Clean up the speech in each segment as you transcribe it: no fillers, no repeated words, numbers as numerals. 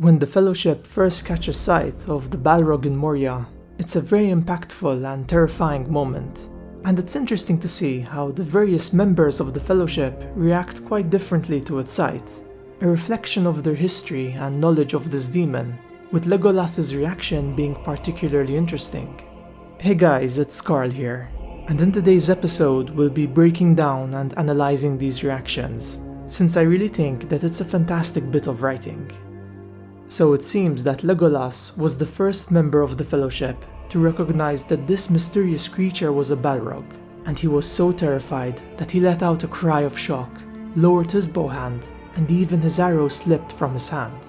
When the Fellowship first catches sight of the Balrog in Moria, it's a very impactful and terrifying moment, and it's interesting to see how the various members of the Fellowship react quite differently to its sight, a reflection of their history and knowledge of this demon, with Legolas's reaction being particularly interesting. Hey guys, it's Carl here, and in today's episode we'll be breaking down and analyzing these reactions, since I really think that it's a fantastic bit of writing. So it seems that Legolas was the first member of the Fellowship to recognize that this mysterious creature was a Balrog, and he was so terrified that he let out a cry of shock, lowered his bow hand, and even his arrow slipped from his hand.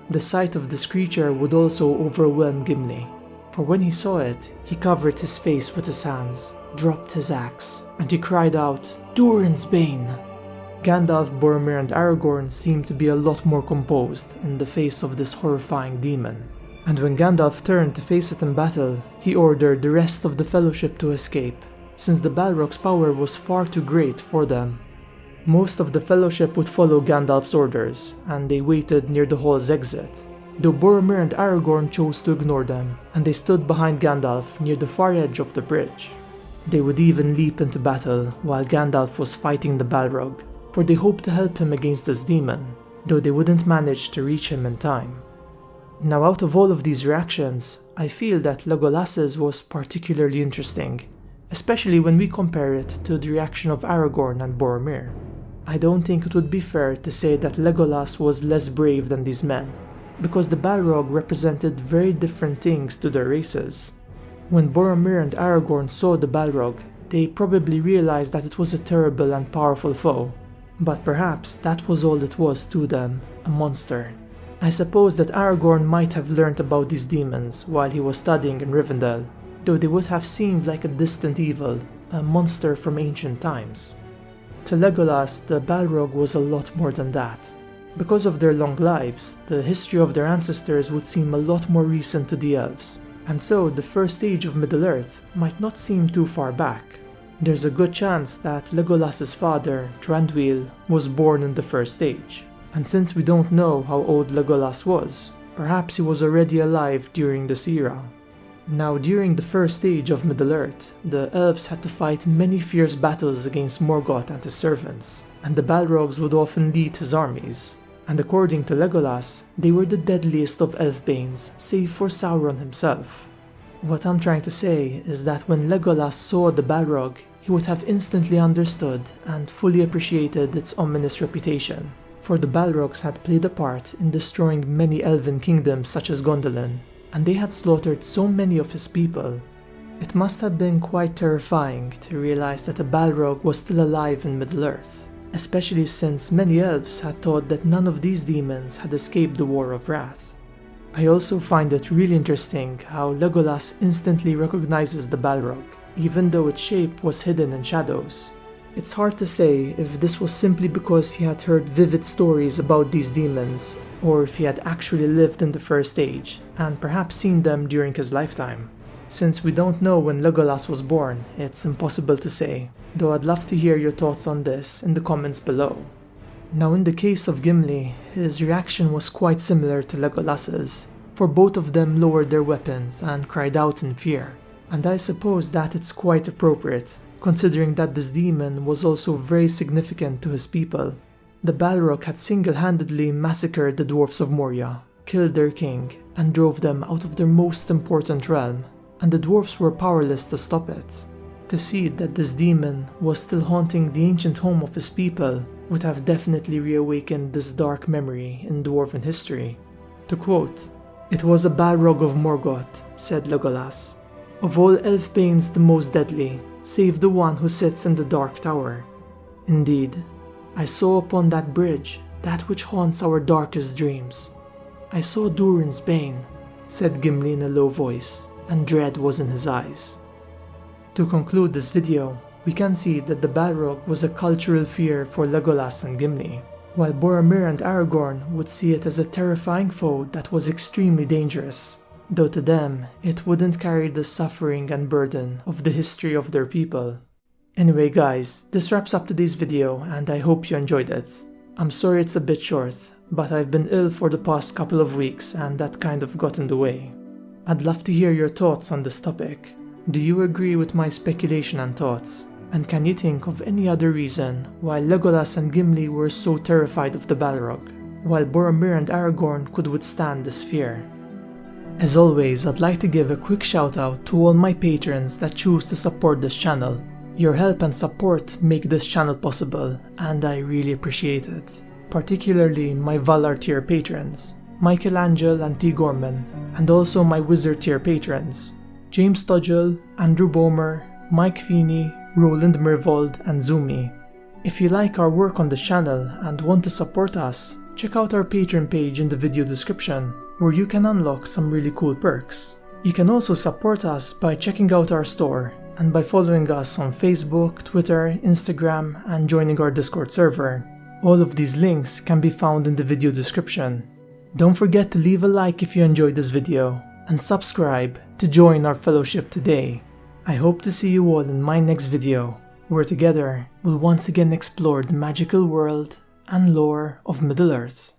The sight of this creature would also overwhelm Gimli, for when he saw it, he covered his face with his hands, dropped his axe, and he cried out, "Durin's Bane!" Gandalf, Boromir and Aragorn seemed to be a lot more composed in the face of this horrifying demon, and when Gandalf turned to face it in battle, he ordered the rest of the Fellowship to escape, since the Balrog's power was far too great for them. Most of the Fellowship would follow Gandalf's orders, and they waited near the hall's exit, though Boromir and Aragorn chose to ignore them, and they stood behind Gandalf near the far edge of the bridge. They would even leap into battle while Gandalf was fighting the Balrog, for they hoped to help him against this demon, though they wouldn't manage to reach him in time. Now, out of all of these reactions, I feel that Legolas's was particularly interesting, especially when we compare it to the reaction of Aragorn and Boromir. I don't think it would be fair to say that Legolas was less brave than these men, because the Balrog represented very different things to their races. When Boromir and Aragorn saw the Balrog, they probably realized that it was a terrible and powerful foe, but perhaps that was all it was to them, a monster. I suppose that Aragorn might have learnt about these demons while he was studying in Rivendell, though they would have seemed like a distant evil, a monster from ancient times. To Legolas, the Balrog was a lot more than that. Because of their long lives, the history of their ancestors would seem a lot more recent to the elves, and so the first age of Middle-earth might not seem too far back. There's a good chance that Legolas's father, Thranduil, was born in the First Age, and since we don't know how old Legolas was, perhaps he was already alive during this era. Now, during the First Age of Middle-earth, the elves had to fight many fierce battles against Morgoth and his servants, and the Balrogs would often lead his armies, and according to Legolas, they were the deadliest of elf-banes, save for Sauron himself. What I'm trying to say is that when Legolas saw the Balrog, he would have instantly understood and fully appreciated its ominous reputation, for the Balrogs had played a part in destroying many elven kingdoms such as Gondolin, and they had slaughtered so many of his people. It must have been quite terrifying to realize that a Balrog was still alive in Middle-earth, especially since many elves had thought that none of these demons had escaped the War of Wrath. I also find it really interesting how Legolas instantly recognizes the Balrog, even though its shape was hidden in shadows. It's hard to say if this was simply because he had heard vivid stories about these demons, or if he had actually lived in the First Age, and perhaps seen them during his lifetime. Since we don't know when Legolas was born, it's impossible to say, though I'd love to hear your thoughts on this in the comments below. Now, in the case of Gimli, his reaction was quite similar to Legolas's, for both of them lowered their weapons and cried out in fear. And I suppose that it's quite appropriate, considering that this demon was also very significant to his people. The Balrog had single-handedly massacred the dwarfs of Moria, killed their king, and drove them out of their most important realm, and the dwarfs were powerless to stop it. To see that this demon was still haunting the ancient home of his people would have definitely reawakened this dark memory in dwarven history. To quote, "It was a Balrog of Morgoth," said Legolas. "Of all elf-banes the most deadly, save the one who sits in the Dark Tower. Indeed, I saw upon that bridge that which haunts our darkest dreams. I saw Durin's Bane," said Gimli in a low voice, and dread was in his eyes. To conclude this video, we can see that the Balrog was a cultural fear for Legolas and Gimli, while Boromir and Aragorn would see it as a terrifying foe that was extremely dangerous, though to them, it wouldn't carry the suffering and burden of the history of their people. Anyway guys, this wraps up today's video and I hope you enjoyed it. I'm sorry it's a bit short, but I've been ill for the past couple of weeks and that kind of got in the way. I'd love to hear your thoughts on this topic. Do you agree with my speculation and thoughts? And can you think of any other reason why Legolas and Gimli were so terrified of the Balrog, while Boromir and Aragorn could withstand this fear? As always, I'd like to give a quick shout out to all my patrons that choose to support this channel. Your help and support make this channel possible, and I really appreciate it. Particularly my Valar tier patrons, Michelangelo and T. Gorman, and also my Wizard tier patrons, James Tudgell, Andrew Bomer, Mike Feeney, Roland Mervold, and Zumi. If you like our work on this channel and want to support us, check out our Patreon page in the video description, where you can unlock some really cool perks. You can also support us by checking out our store and by following us on Facebook, Twitter, Instagram, and joining our Discord server. All of these links can be found in the video description. Don't forget to leave a like if you enjoyed this video, and subscribe to join our fellowship today. I hope to see you all in my next video, where together we'll once again explore the magical world and lore of Middle-earth.